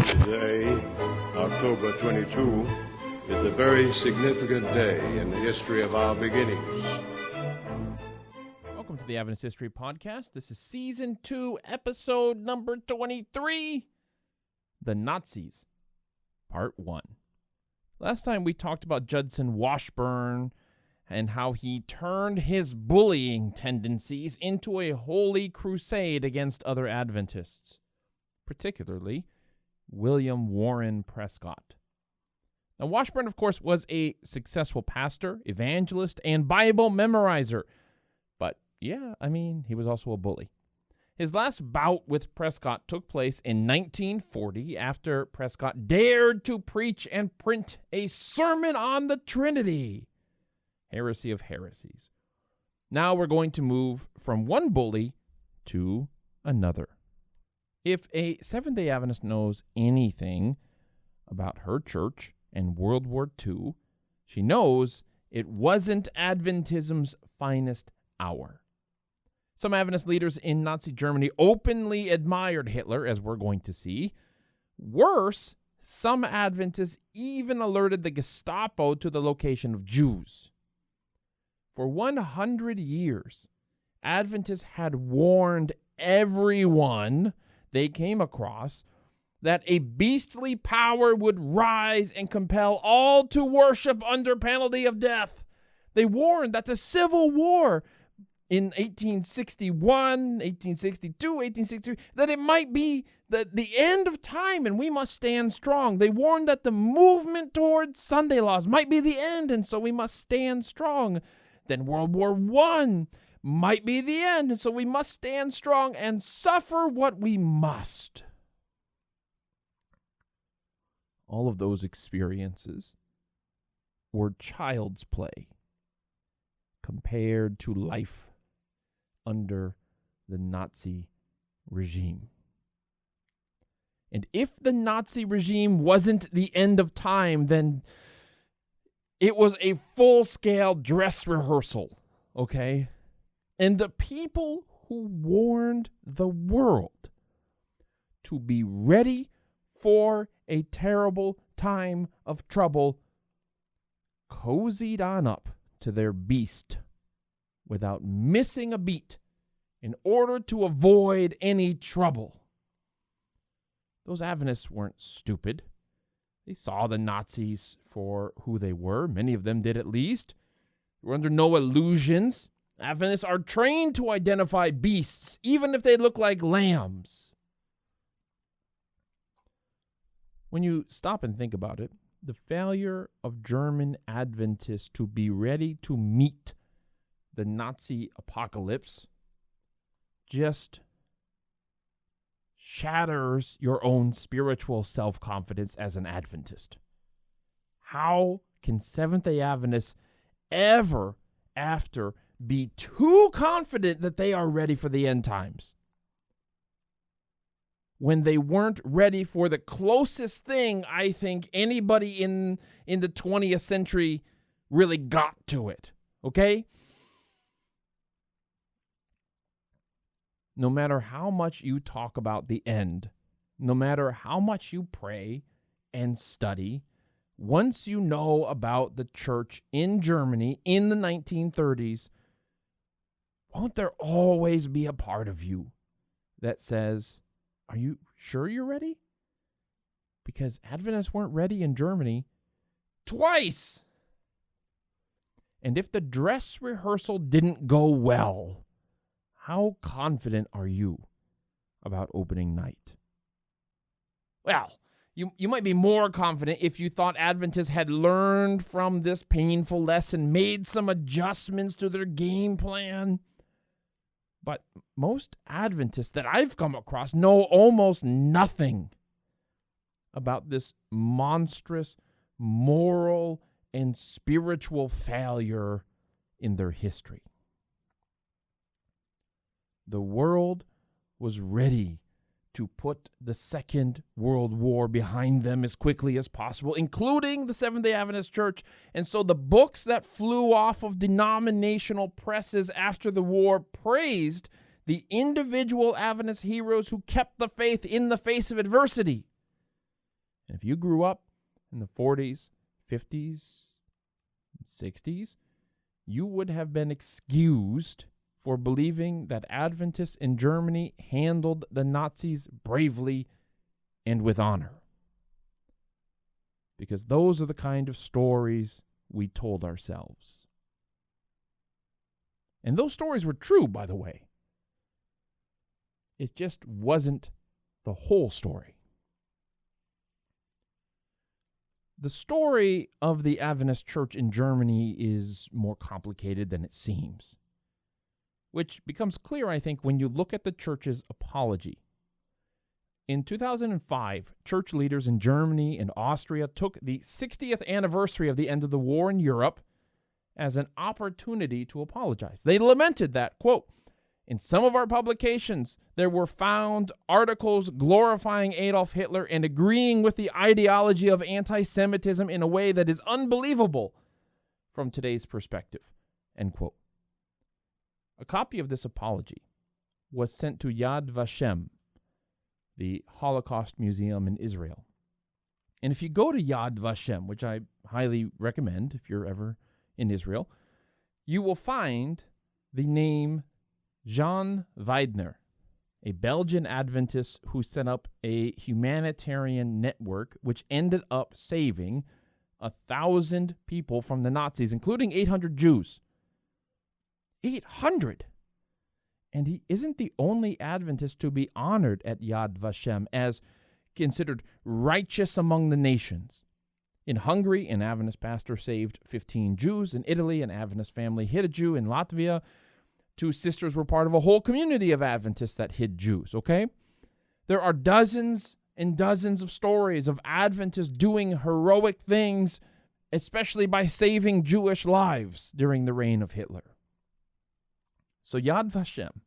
Today, October 22, is a very significant day in the history of our beginnings. Welcome to the Adventist History Podcast. This is Season 2, Episode number 23, The Nazis, Part 1. Last time we talked about Judson Washburn and how he turned his bullying tendencies into a holy crusade against other Adventists, particularly William Warren Prescott. Now, Washburn, of course, was a successful pastor, evangelist, and Bible memorizer. But, he was also a bully. His last bout with Prescott took place in 1940 after Prescott dared to preach and print a sermon on the Trinity. Heresy of heresies. Now we're going to move from one bully to another. If a Seventh-day Adventist knows anything about her church and World War II, she knows it wasn't Adventism's finest hour. Some Adventist leaders in Nazi Germany openly admired Hitler, as we're going to see. Worse, some Adventists even alerted the Gestapo to the location of Jews. For 100 years, Adventists had warned everyone they came across that a beastly power would rise and compel all to worship under penalty of death. They warned that the Civil War in 1861, 1862, 1863, that it might be the end of time and we must stand strong. They warned that the movement toward Sunday laws might be the end, and so we must stand strong. Then World War I might be the end, and so we must stand strong and suffer what we must. All of those experiences were child's play compared to life under the Nazi regime. And if the Nazi regime wasn't the end of time, then it was a full-scale dress rehearsal, okay? And the people who warned the world to be ready for a terrible time of trouble cozied on up to their beast without missing a beat in order to avoid any trouble. Those Adventists weren't stupid. They saw the Nazis for who they were. Many of them did, at least. They were under no illusions. Adventists are trained to identify beasts, even if they look like lambs. When you stop and think about it, the failure of German Adventists to be ready to meet the Nazi apocalypse just shatters your own spiritual self-confidence as an Adventist. How can Seventh-day Adventists ever, after, be too confident that they are ready for the end times when they weren't ready for the closest thing I think anybody in the 20th century really got to it, okay? No matter how much you talk about the end, no matter how much you pray and study, once you know about the church in Germany in the 1930s, won't there always be a part of you that says, are you sure you're ready? Because Adventists weren't ready in Germany twice. And if the dress rehearsal didn't go well, how confident are you about opening night? Well, you might be more confident if you thought Adventists had learned from this painful lesson, made some adjustments to their game plan. But most Adventists that I've come across know almost nothing about this monstrous moral and spiritual failure in their history. The world was ready to put the Second World War behind them as quickly as possible, including the Seventh-day Adventist Church. And so the books that flew off of denominational presses after the war praised the individual Adventist heroes who kept the faith in the face of adversity. And if you grew up in the 40s, 50s, 60s, you would have been excused for believing that Adventists in Germany handled the Nazis bravely and with honor. Because those are the kind of stories we told ourselves. And those stories were true, by the way. It just wasn't the whole story. The story of the Adventist Church in Germany is more complicated than it seems, which becomes clear, I think, when you look at the church's apology. In 2005, church leaders in Germany and Austria took the 60th anniversary of the end of the war in Europe as an opportunity to apologize. They lamented that, quote, "In some of our publications, there were found articles glorifying Adolf Hitler and agreeing with the ideology of anti-Semitism in a way that is unbelievable from today's perspective," end quote. A copy of this apology was sent to Yad Vashem, the Holocaust Museum in Israel. And if you go to Yad Vashem, which I highly recommend if you're ever in Israel, you will find the name Jean Weidner, a Belgian Adventist who set up a humanitarian network which ended up saving 1,000 people from the Nazis, including 800 Jews. 800! And he isn't the only Adventist to be honored at Yad Vashem as considered righteous among the nations. In Hungary, an Adventist pastor saved 15 Jews. In Italy, an Adventist family hid a Jew. In Latvia, 2 sisters were part of a whole community of Adventists that hid Jews, okay? There are dozens and dozens of stories of Adventists doing heroic things, especially by saving Jewish lives during the reign of Hitler. So Yad Vashem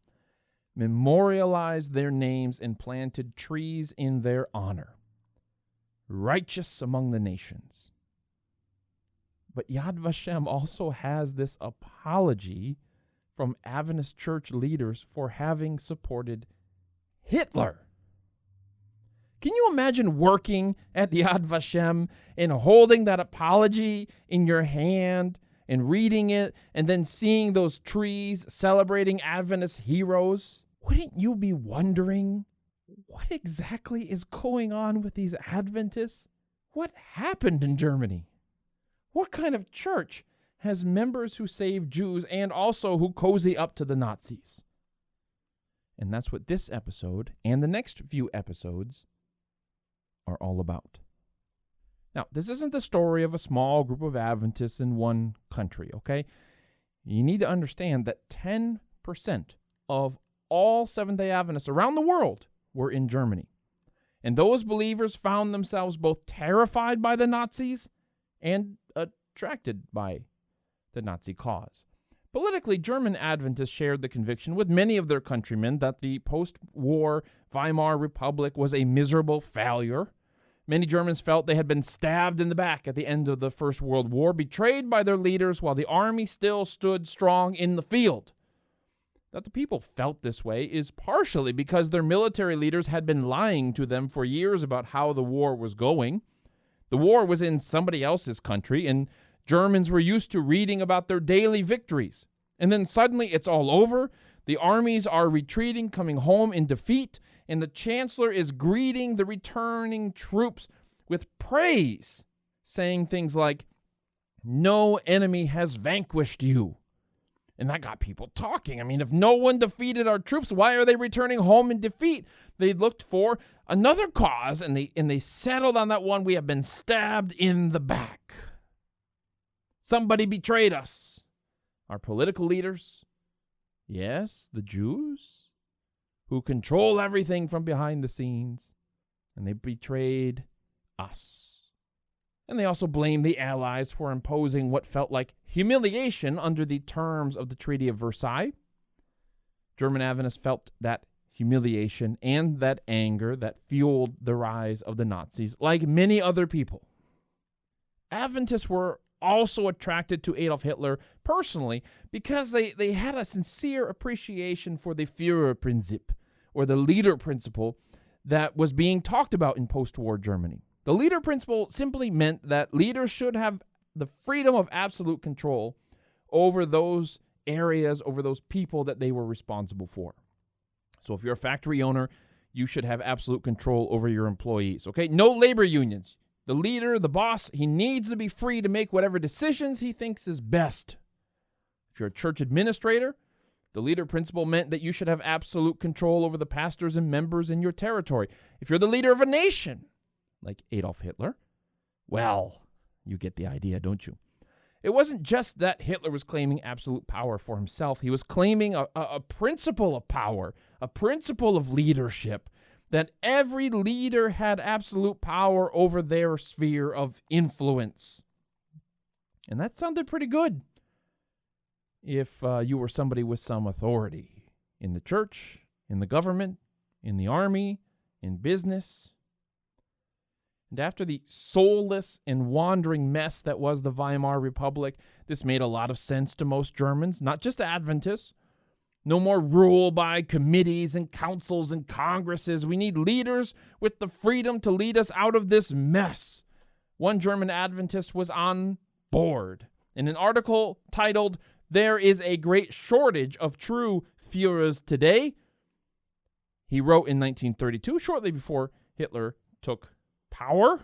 memorialized their names and planted trees in their honor. Righteous among the nations. But Yad Vashem also has this apology from Adventist church leaders for having supported Hitler. Can you imagine working at Yad Vashem and holding that apology in your hand and reading it and then seeing those trees celebrating Adventist heroes? Wouldn't you be wondering, what exactly is going on with these Adventists? What happened in Germany? What kind of church has members who save Jews and also who cozy up to the Nazis? And that's what this episode and the next few episodes are all about. Now, this isn't the story of a small group of Adventists in one country, okay? You need to understand that 10% of all Seventh-day Adventists around the world were in Germany. And those believers found themselves both terrified by the Nazis and attracted by the Nazi cause. Politically, German Adventists shared the conviction with many of their countrymen that the post-war Weimar Republic was a miserable failure. Many Germans felt they had been stabbed in the back at the end of the First World War, betrayed by their leaders while the army still stood strong in the field. That the people felt this way is partially because their military leaders had been lying to them for years about how the war was going. The war was in somebody else's country, and Germans were used to reading about their daily victories. And then suddenly it's all over. The armies are retreating, coming home in defeat, and the chancellor is greeting the returning troops with praise, saying things like, "No enemy has vanquished you." And that got people talking. I mean, if no one defeated our troops, why are they returning home in defeat? They looked for another cause, and they settled on that one. We have been stabbed in the back. Somebody betrayed us. Our political leaders, yes, the Jews, who control everything from behind the scenes, and they betrayed us. And they also blamed the Allies for imposing what felt like humiliation under the terms of the Treaty of Versailles. German Adventists felt that humiliation and that anger that fueled the rise of the Nazis, like many other people. Adventists were also attracted to Adolf Hitler personally because they had a sincere appreciation for the Führerprinzip, or the leader principle that was being talked about in post-war Germany. The leader principle simply meant that leaders should have the freedom of absolute control over those areas, over those people that they were responsible for. So if you're a factory owner, you should have absolute control over your employees, okay? No labor unions. The leader, the boss, he needs to be free to make whatever decisions he thinks is best. If you're a church administrator, the leader principle meant that you should have absolute control over the pastors and members in your territory. If you're the leader of a nation, like Adolf Hitler, well, you get the idea, don't you? It wasn't just that Hitler was claiming absolute power for himself. He was claiming a principle of power, a principle of leadership, that every leader had absolute power over their sphere of influence. And that sounded pretty good if you were somebody with some authority in the church, in the government, in the army, in business. And after the soulless and wandering mess that was the Weimar Republic, this made a lot of sense to most Germans, not just Adventists. No more rule by committees and councils and congresses. We need leaders with the freedom to lead us out of this mess. One German Adventist was on board. In an article titled, "There is a Great Shortage of True Führers Today," he wrote in 1932, shortly before Hitler took power,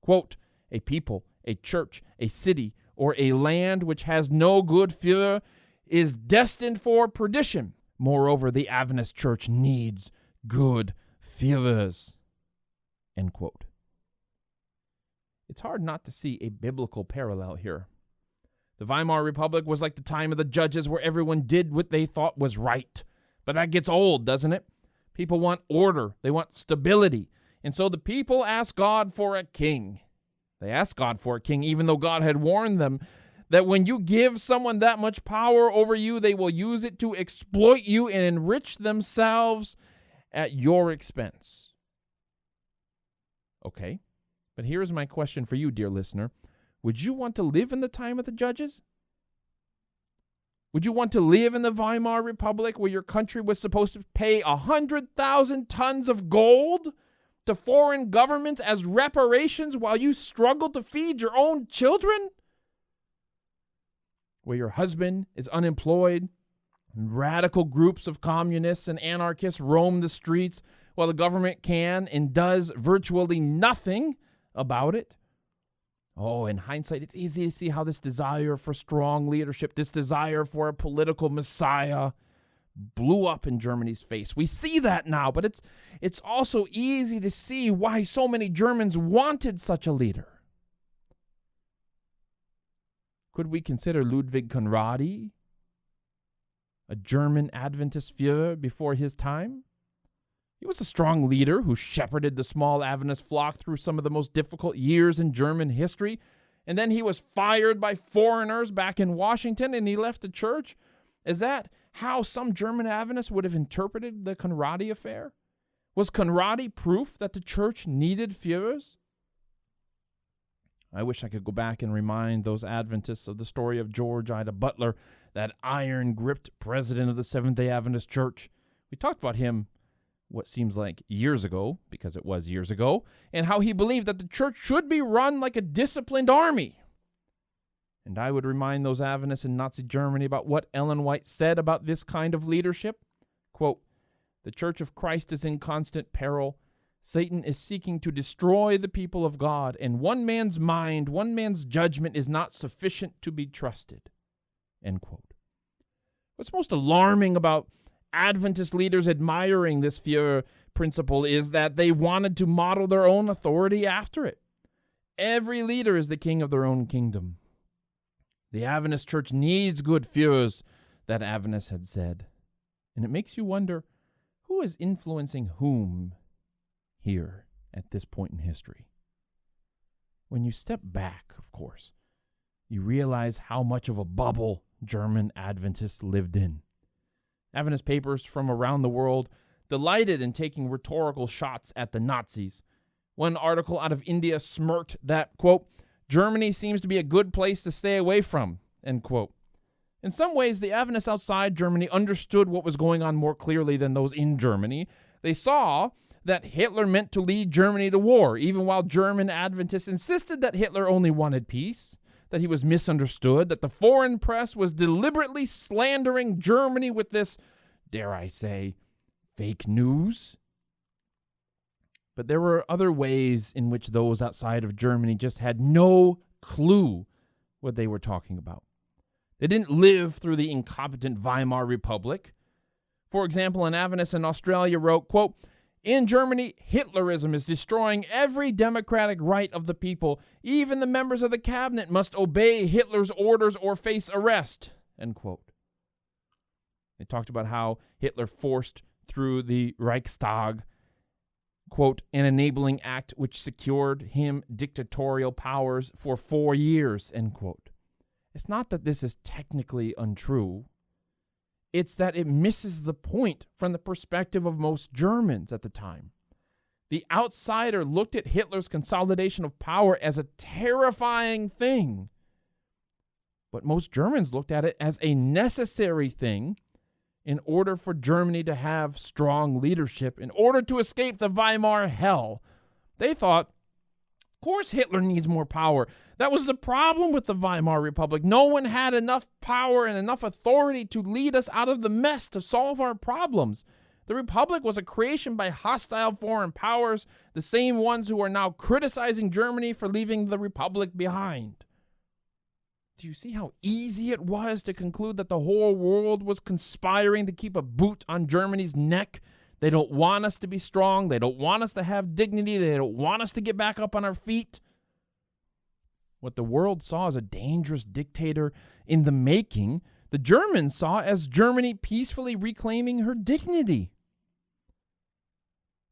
quote, "A people, a church, a city, or a land which has no good Führer is destined for perdition. Moreover, the Adventist Church needs good Führers," end quote. It's hard not to see a biblical parallel here. The Weimar Republic was like the time of the judges where everyone did what they thought was right. But that gets old, doesn't it? People want order. They want stability. And so the people ask God for a king. They asked God for a king, even though God had warned them that when you give someone that much power over you, they will use it to exploit you and enrich themselves at your expense. Okay, but here's my question for you, dear listener. Would you want to live in the time of the judges? Would you want to live in the Weimar Republic where your country was supposed to pay 100,000 tons of gold to foreign governments as reparations while you struggle to feed your own children? Where your husband is unemployed, and radical groups of communists and anarchists roam the streets while the government can and does virtually nothing about it? Oh, in hindsight, it's easy to see how this desire for strong leadership, this desire for a political messiah, blew up in Germany's face. We see that now, but it's also easy to see why so many Germans wanted such a leader. Could we consider Ludwig Conradi a German Adventist Führer before his time? He was a strong leader who shepherded the small Adventist flock through some of the most difficult years in German history, and then he was fired by foreigners back in Washington and he left the church. Is that how some German Adventists would have interpreted the Conradi affair? Was Conradi proof that the church needed Führers? I wish I could go back and remind those Adventists of the story of George Ida Butler, that iron-gripped president of the Seventh-day Adventist Church. We talked about him what seems like years ago, because it was years ago, and how he believed that the church should be run like a disciplined army. And I would remind those Adventists in Nazi Germany about what Ellen White said about this kind of leadership. Quote, "The Church of Christ is in constant peril. Satan is seeking to destroy the people of God, and one man's mind, one man's judgment is not sufficient to be trusted." End quote. What's most alarming about Adventist leaders admiring this Führer principle is that they wanted to model their own authority after it. Every leader is the king of their own kingdom. The Adventist church needs good Führers, that Adventist had said. And it makes you wonder, who is influencing whom here at this point in history? When you step back, of course, you realize how much of a bubble German Adventists lived in. Adventist papers from around the world delighted in taking rhetorical shots at the Nazis. One article out of India smirked that, quote, "Germany seems to be a good place to stay away from," end quote. In some ways, the Adventists outside Germany understood what was going on more clearly than those in Germany. They saw that Hitler meant to lead Germany to war, even while German Adventists insisted that Hitler only wanted peace, that he was misunderstood, that the foreign press was deliberately slandering Germany with this, dare I say, fake news. But there were other ways in which those outside of Germany just had no clue what they were talking about. They didn't live through the incompetent Weimar Republic. For example, an Adventist in Australia wrote, quote, "In Germany, Hitlerism is destroying every democratic right of the people. Even the members of the cabinet must obey Hitler's orders or face arrest," end quote. They talked about how Hitler forced through the Reichstag, quote, "an enabling act which secured him dictatorial powers for 4 years," end quote. It's not that this is technically untrue. It's that it misses the point from the perspective of most Germans at the time. The outsider looked at Hitler's consolidation of power as a terrifying thing. But most Germans looked at it as a necessary thing in order for Germany to have strong leadership, in order to escape the Weimar hell. They thought, of course Hitler needs more power. That was the problem with the Weimar Republic. No one had enough power and enough authority to lead us out of the mess, to solve our problems. The Republic was a creation by hostile foreign powers, the same ones who are now criticizing Germany for leaving the Republic behind. Do you see how easy it was to conclude that the whole world was conspiring to keep a boot on Germany's neck? They don't want us to be strong. They don't want us to have dignity. They don't want us to get back up on our feet. What the world saw as a dangerous dictator in the making, the Germans saw as Germany peacefully reclaiming her dignity.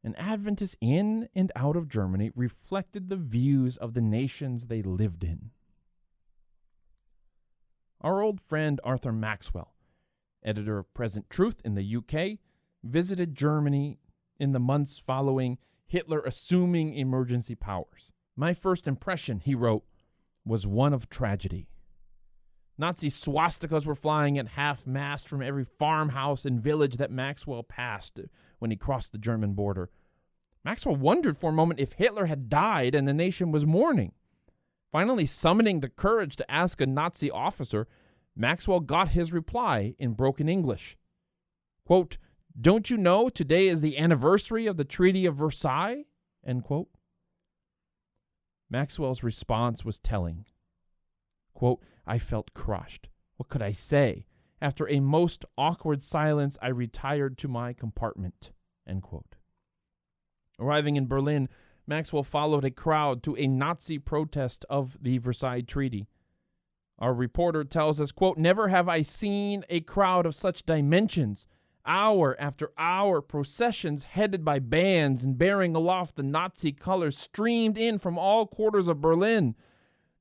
And Adventists in and out of Germany reflected the views of the nations they lived in. Our old friend Arthur Maxwell, editor of Present Truth in the UK, visited Germany in the months following Hitler assuming emergency powers. "My first impression," he wrote, "was one of tragedy. Nazi swastikas were flying at half-mast from every farmhouse and village that Maxwell passed when he crossed the German border. Maxwell wondered for a moment if Hitler had died and the nation was mourning. Finally summoning the courage to ask a Nazi officer, Maxwell got his reply in broken English. Quote, "Don't you know today is the anniversary of the Treaty of Versailles?" End quote. Maxwell's response was telling. Quote, "I felt crushed. What could I say? After a most awkward silence, I retired to my compartment." End quote. Arriving in Berlin, Maxwell followed a crowd to a Nazi protest of the Versailles Treaty. Our reporter tells us, quote, "Never have I seen a crowd of such dimensions. Hour after hour, processions headed by bands and bearing aloft the Nazi colors streamed in from all quarters of Berlin.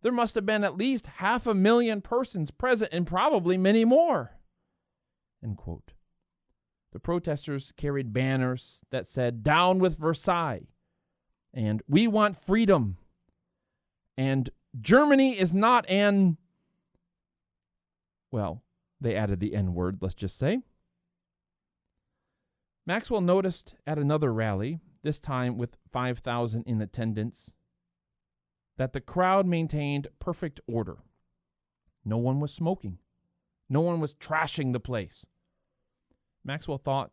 There must have been at least 500,000 persons present and probably many more." End quote. The protesters carried banners that said, "Down with Versailles," and "We want freedom," and "Germany is not an..." Well, they added the N-word, let's just say. Maxwell noticed at another rally, this time with 5,000 in attendance, that the crowd maintained perfect order. No one was smoking. No one was trashing the place. Maxwell thought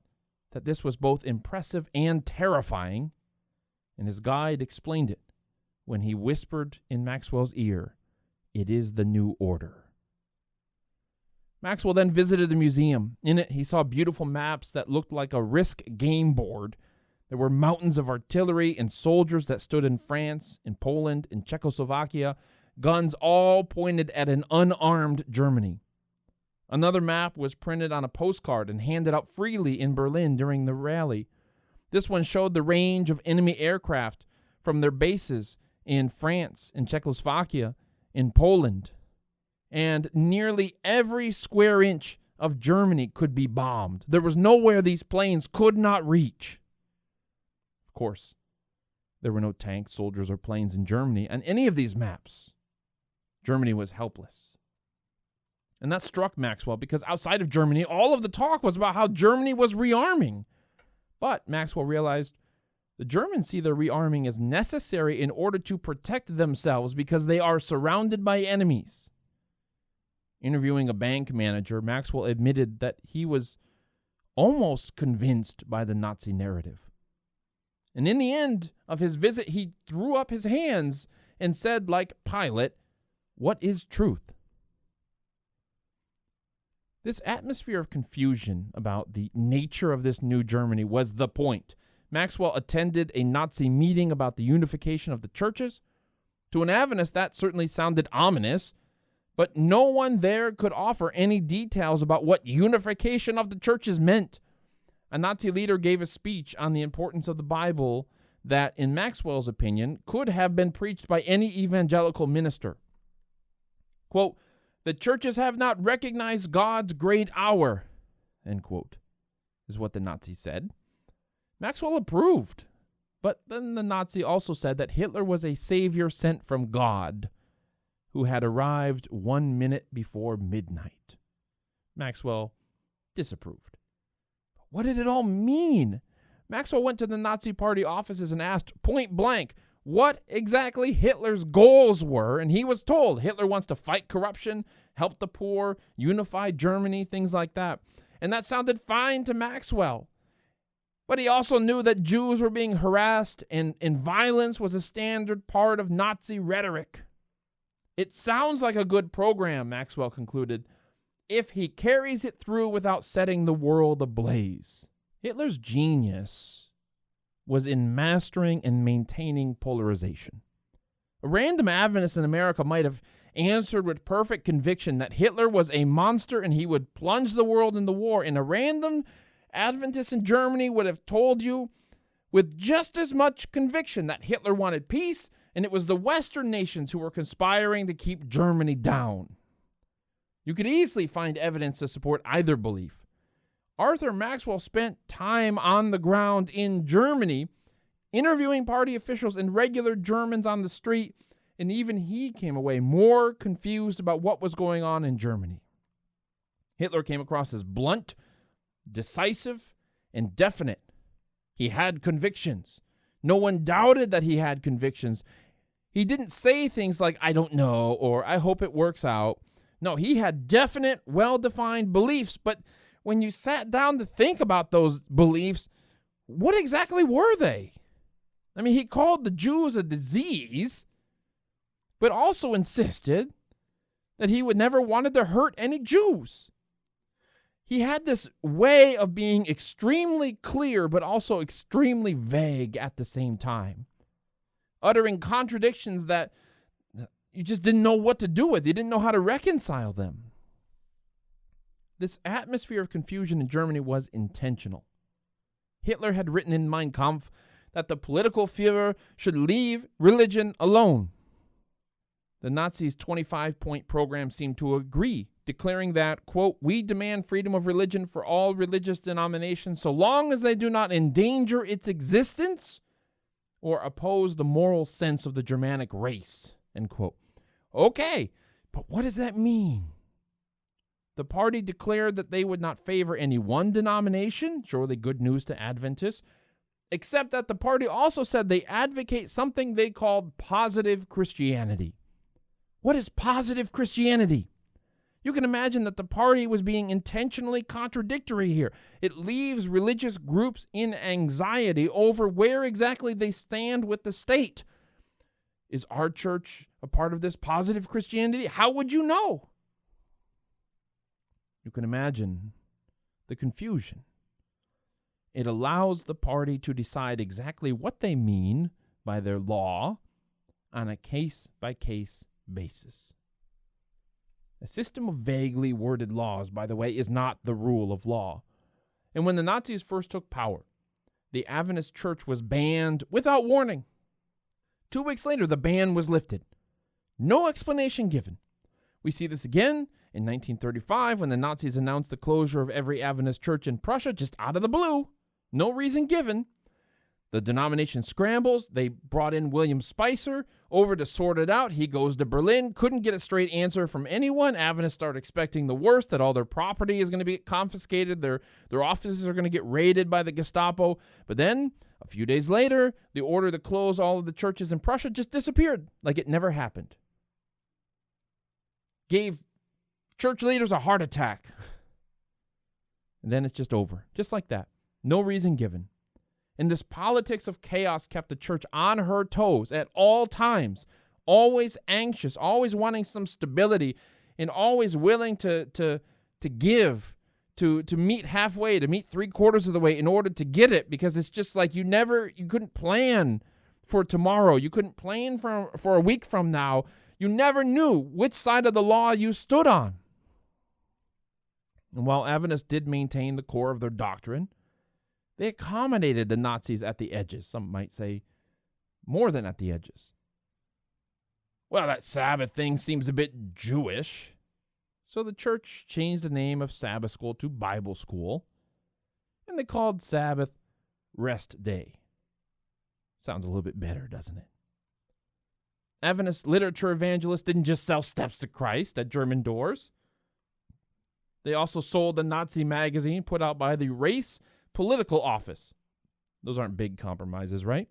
that this was both impressive and terrifying, and his guide explained it when he whispered in Maxwell's ear, "It is the new order." Maxwell then visited the museum. In it, he saw beautiful maps that looked like a Risk game board. There were mountains of artillery and soldiers that stood in France, in Poland, in Czechoslovakia, guns all pointed at an unarmed Germany. Another map was printed on a postcard and handed out freely in Berlin during the rally. This one showed the range of enemy aircraft from their bases in France, in Czechoslovakia, in Poland. And nearly every square inch of Germany could be bombed. There was nowhere these planes could not reach. Of course, there were no tanks, soldiers, or planes in Germany on any of these maps. Germany was helpless. And that struck Maxwell because outside of Germany, all of the talk was about how Germany was rearming. But Maxwell realized the Germans see their rearming as necessary in order to protect themselves because they are surrounded by enemies. Interviewing a bank manager, Maxwell admitted that he was almost convinced by the Nazi narrative. And in the end of his visit, he threw up his hands and said, like Pilate, "What is truth?" This atmosphere of confusion about the nature of this new Germany was the point. Maxwell attended a Nazi meeting about the unification of the churches. To an Adventist, that certainly sounded ominous, but no one there could offer any details about what unification of the churches meant. A Nazi leader gave a speech on the importance of the Bible that, in Maxwell's opinion, could have been preached by any evangelical minister. Quote, "The churches have not recognized God's great hour," end quote, is what the Nazi said. Maxwell approved, but then the Nazi also said that Hitler was a savior sent from God who had arrived 1 minute before midnight. Maxwell disapproved. But what did it all mean? Maxwell went to the Nazi Party offices and asked point blank what exactly Hitler's goals were, and he was told Hitler wants to fight corruption, help the poor, unify Germany, things like that. And that sounded fine to Maxwell. But he also knew that Jews were being harassed and violence was a standard part of Nazi rhetoric. It sounds like a good program, Maxwell concluded, if he carries it through without setting the world ablaze. Hitler's genius was in mastering and maintaining polarization. A random Adventist in America might have answered with perfect conviction that Hitler was a monster and he would plunge the world into war, and a random Adventist in Germany would have told you with just as much conviction that Hitler wanted peace and it was the Western nations who were conspiring to keep Germany down. You could easily find evidence to support either belief. Arthur Maxwell spent time on the ground in Germany, interviewing party officials and regular Germans on the street, and even he came away more confused about what was going on in Germany. Hitler came across as blunt, decisive, and definite. He had convictions. No one doubted that he had convictions. He didn't say things like, "I don't know," or "I hope it works out." No, he had definite, well-defined beliefs, but when you sat down to think about those beliefs, what exactly were they? I mean, he called the Jews a disease, but also insisted that he would never wanted to hurt any Jews. He had this way of being extremely clear, but also extremely vague at the same time, uttering contradictions that you just didn't know what to do with. You didn't know how to reconcile them. This atmosphere of confusion in Germany was intentional. Hitler had written in Mein Kampf that the political Führer should leave religion alone. The Nazis' 25-point program seemed to agree, declaring that, quote, "We demand freedom of religion for all religious denominations so long as they do not endanger its existence or oppose the moral sense of the Germanic race," end quote. Okay, but what does that mean? The party declared that they would not favor any one denomination, surely good news to Adventists, except that the party also said they advocate something they called positive Christianity. What is positive Christianity? You can imagine that the party was being intentionally contradictory here. It leaves religious groups in anxiety over where exactly they stand with the state. Is our church a part of this positive Christianity? How would you know? You can imagine the confusion. It allows the party to decide exactly what they mean by their law on a case-by-case basis. A system of vaguely worded laws, by the way, is not the rule of law. And when the Nazis first took power, the Adventist Church was banned without warning. 2 weeks later, the ban was lifted. No explanation given. We see this again in 1935 when the Nazis announced the closure of every Adventist church in Prussia just out of the blue. No reason given. The denomination scrambles. They brought in William Spicer over to sort it out. He goes to Berlin, couldn't get a straight answer from anyone. Adventists start expecting the worst, that all their property is going to be confiscated, their offices are going to get raided by the Gestapo. But then, a few days later, the order to close all of the churches in Prussia just disappeared, like it never happened. Gave church leaders a heart attack. And then it's just over, just like that. No reason given. And this politics of chaos kept the church on her toes at all times, always anxious, always wanting some stability, and always willing to give, to meet halfway, to meet 3/4 of the way in order to get it, because it's just like you couldn't plan for tomorrow. You couldn't plan for a week from now. You never knew which side of the law you stood on. And while Adventists did maintain the core of their doctrine, they accommodated the Nazis at the edges. Some might say more than at the edges. Well, that Sabbath thing seems a bit Jewish. So the church changed the name of Sabbath school to Bible school, and they called Sabbath Rest Day. Sounds a little bit better, doesn't it? Adventist literature evangelists didn't just sell Steps to Christ at German doors. They also sold the Nazi magazine put out by the Race Political Office. Those aren't big compromises, right?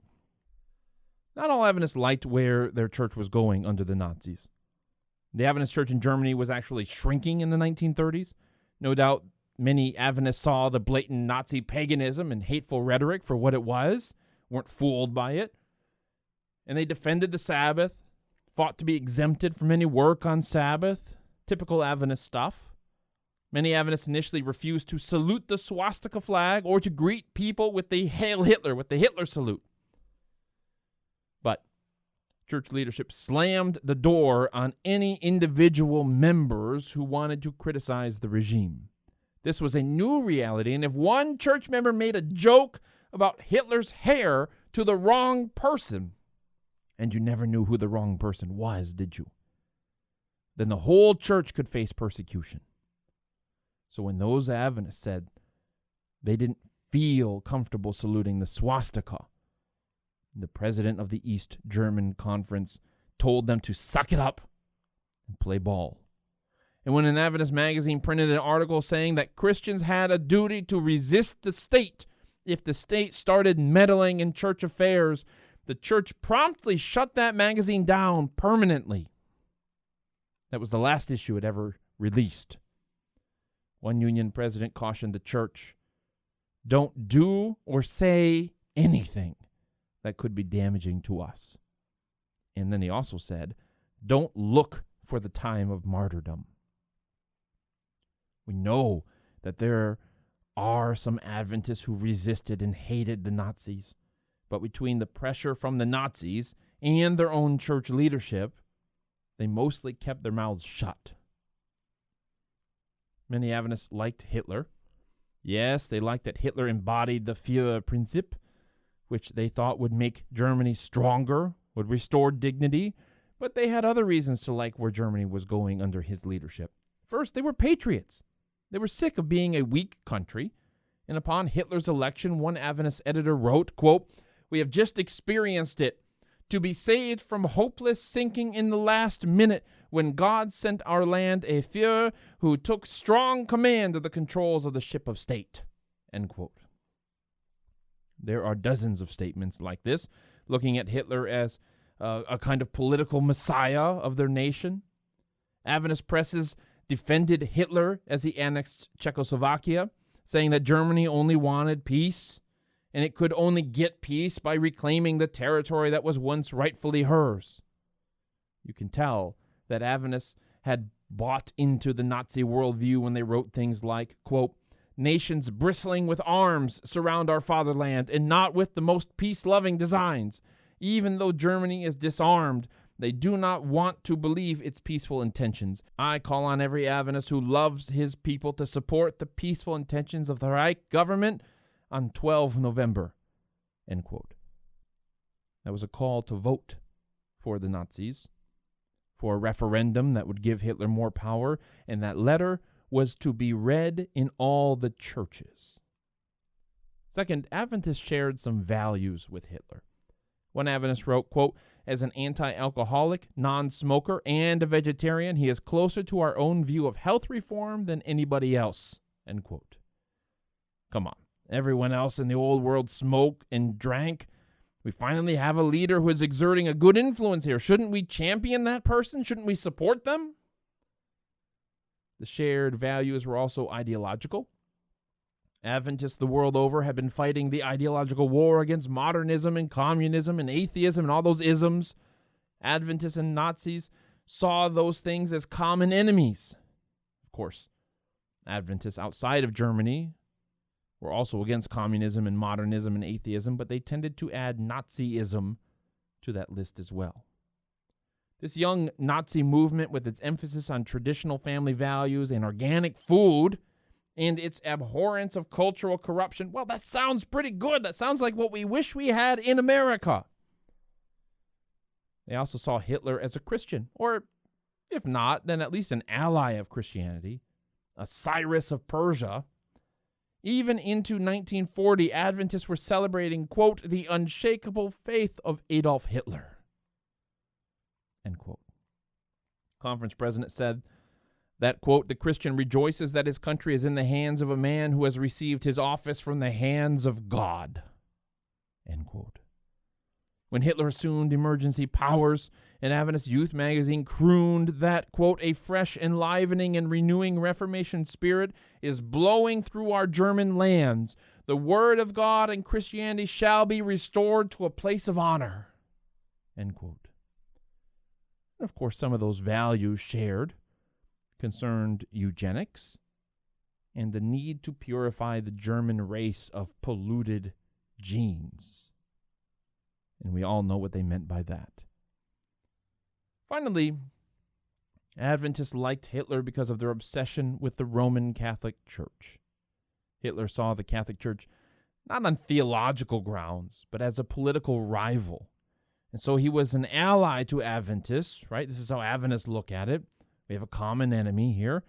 Not all Adventists liked where their church was going under the Nazis. The Adventist church in Germany was actually shrinking in the 1930s. No doubt many Adventists saw the blatant Nazi paganism and hateful rhetoric for what it was, weren't fooled by it. And they defended the Sabbath, fought to be exempted from any work on Sabbath, typical Adventist stuff. Many Adventists initially refused to salute the swastika flag or to greet people with the Hail Hitler, with the Hitler salute. But church leadership slammed the door on any individual members who wanted to criticize the regime. This was a new reality, and if one church member made a joke about Hitler's hair to the wrong person, and you never knew who the wrong person was, did you? Then the whole church could face persecution. So when those Adventists said they didn't feel comfortable saluting the swastika, the president of the East German Conference told them to suck it up and play ball. And when an Adventist magazine printed an article saying that Christians had a duty to resist the state if the state started meddling in church affairs, the church promptly shut that magazine down permanently. That was the last issue it ever released. One union president cautioned the church, don't do or say anything that could be damaging to us. And then he also said, don't look for the time of martyrdom. We know that there are some Adventists who resisted and hated the Nazis, but between the pressure from the Nazis and their own church leadership, they mostly kept their mouths shut. Many Adventists liked Hitler. Yes, they liked that Hitler embodied the Führerprinzip, which they thought would make Germany stronger, would restore dignity, but they had other reasons to like where Germany was going under his leadership. First, they were patriots. They were sick of being a weak country, and upon Hitler's election, one Adventist editor wrote, quote, "We have just experienced it. To be saved from hopeless sinking in the last minute when God sent our land a Führer who took strong command of the controls of the ship of state." End quote. There are dozens of statements like this, looking at Hitler as a kind of political messiah of their nation. Adventist presses defended Hitler as he annexed Czechoslovakia, saying that Germany only wanted peace, and it could only get peace by reclaiming the territory that was once rightfully hers. You can tell that Adventists had bought into the Nazi worldview when they wrote things like, quote, "Nations bristling with arms surround our fatherland, and not with the most peace-loving designs. Even though Germany is disarmed, they do not want to believe its peaceful intentions. I call on every Adventist who loves his people to support the peaceful intentions of the Reich government on 12 November, end quote. That was a call to vote for the Nazis, for a referendum that would give Hitler more power, and that letter was to be read in all the churches. Second, Adventists shared some values with Hitler. One Adventist wrote, quote, "As an anti-alcoholic, non-smoker, and a vegetarian, he is closer to our own view of health reform than anybody else," end quote. Come on. Everyone else in the old world smoked and drank. We finally have a leader who is exerting a good influence here. Shouldn't we champion that person? Shouldn't we support them? The shared values were also ideological. Adventists the world over had been fighting the ideological war against modernism and communism and atheism and all those isms. Adventists and Nazis saw those things as common enemies. Of course, Adventists outside of Germany were also against communism and modernism and atheism, but they tended to add Nazism to that list as well. This young Nazi movement, with its emphasis on traditional family values and organic food, and its abhorrence of cultural corruption, well, that sounds pretty good. That sounds like what we wish we had in America. They also saw Hitler as a Christian, or if not, then at least an ally of Christianity, a Cyrus of Persia. Even into 1940, Adventists were celebrating, quote, "the unshakable faith of Adolf Hitler," end quote. Conference president said that, quote, "the Christian rejoices that his country is in the hands of a man who has received his office from the hands of God," end quote. When Hitler assumed emergency powers, an Adventist youth magazine crooned that, quote, "a fresh, enlivening, and renewing Reformation spirit is blowing through our German lands. The Word of God and Christianity shall be restored to a place of honor," end quote. And of course, some of those values shared concerned eugenics and the need to purify the German race of polluted genes. And we all know what they meant by that. Finally, Adventists liked Hitler because of their obsession with the Roman Catholic Church. Hitler saw the Catholic Church not on theological grounds, but as a political rival. And so he was an ally to Adventists, right? This is how Adventists look at it. We have a common enemy here.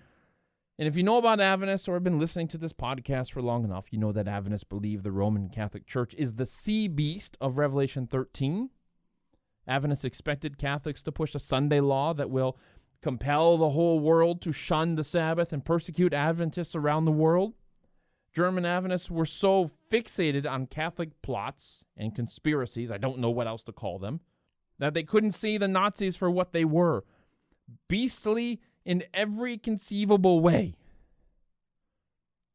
And if you know about Adventists or have been listening to this podcast for long enough, you know that Adventists believe the Roman Catholic Church is the sea beast of Revelation 13. Adventists expected Catholics to push a Sunday law that will compel the whole world to shun the Sabbath and persecute Adventists around the world. German Adventists were so fixated on Catholic plots and conspiracies, I don't know what else to call them, that they couldn't see the Nazis for what they were. Beastly in every conceivable way.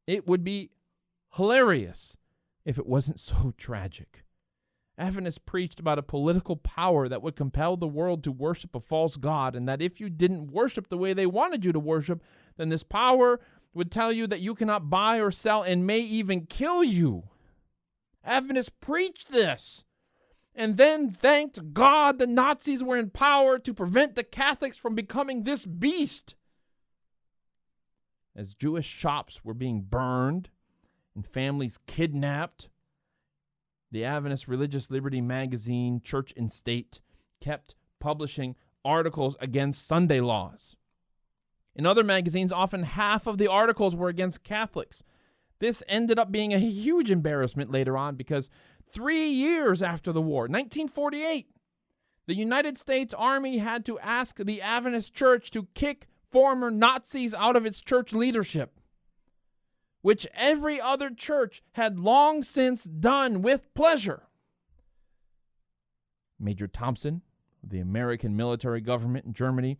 It would be hilarious if it wasn't so tragic. Adventists preached about a political power that would compel the world to worship a false god, and that if you didn't worship the way they wanted you to worship, then this power would tell you that you cannot buy or sell and may even kill you. Adventists preached this, and then thanked God the Nazis were in power to prevent the Catholics from becoming this beast. As Jewish shops were being burned and families kidnapped, the Adventist Religious Liberty magazine, Church and State, kept publishing articles against Sunday laws. In other magazines, often half of the articles were against Catholics. This ended up being a huge embarrassment later on because 3 years after the war, 1948, the United States Army had to ask the Adventist Church to kick former Nazis out of its church leadership, which every other church had long since done with pleasure. Major Thompson, of the American military government in Germany,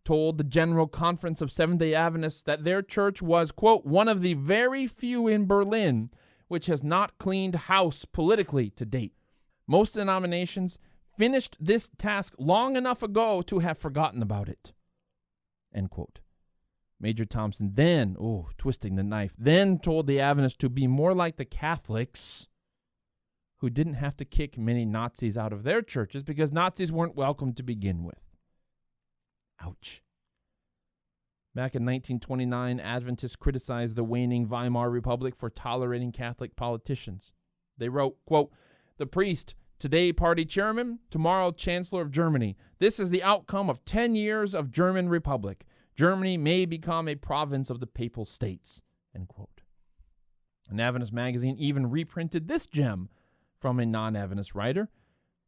told the General Conference of Seventh-day Adventists that their church was, quote, "one of the very few in Berlin which has not cleaned house politically to date. Most denominations finished this task long enough ago to have forgotten about it," end quote. Major Thompson then, twisting the knife, then told the Adventists to be more like the Catholics, who didn't have to kick many Nazis out of their churches because Nazis weren't welcome to begin with. Ouch. Back in 1929, Adventists criticized the waning Weimar Republic for tolerating Catholic politicians. They wrote, quote, "The priest, today party chairman, tomorrow chancellor of Germany. This is the outcome of 10 years of German Republic. Germany may become a province of the Papal States," end quote. An Adventist magazine even reprinted this gem from a non-Adventist writer.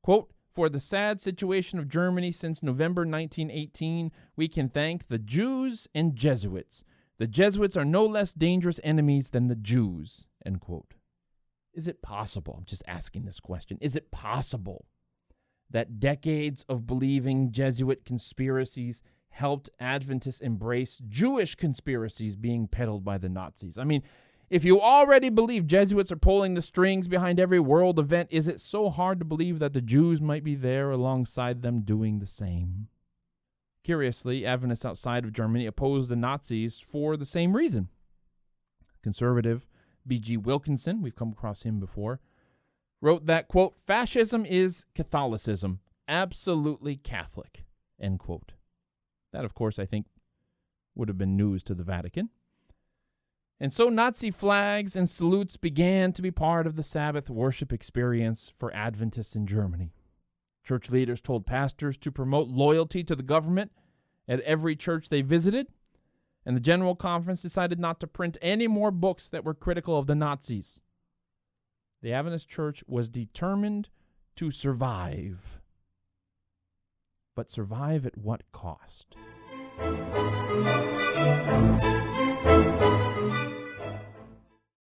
Quote, "For the sad situation of Germany since November 1918, we can thank the Jews and Jesuits. The Jesuits are no less dangerous enemies than the Jews," end quote. Is it possible, I'm just asking this question, is it possible that decades of believing Jesuit conspiracies helped Adventists embrace Jewish conspiracies being peddled by the Nazis? I mean, if you already believe Jesuits are pulling the strings behind every world event, is it so hard to believe that the Jews might be there alongside them doing the same? Curiously, Adventists outside of Germany opposed the Nazis for the same reason. Conservative B.G. Wilkinson, we've come across him before, wrote that, quote, "Fascism is Catholicism, absolutely Catholic," end quote. That, of course, I think would have been news to the Vatican. And so Nazi flags and salutes began to be part of the Sabbath worship experience for Adventists in Germany. Church leaders told pastors to promote loyalty to the government at every church they visited, and the General Conference decided not to print any more books that were critical of the Nazis. The Adventist Church was determined to survive. But survive at what cost?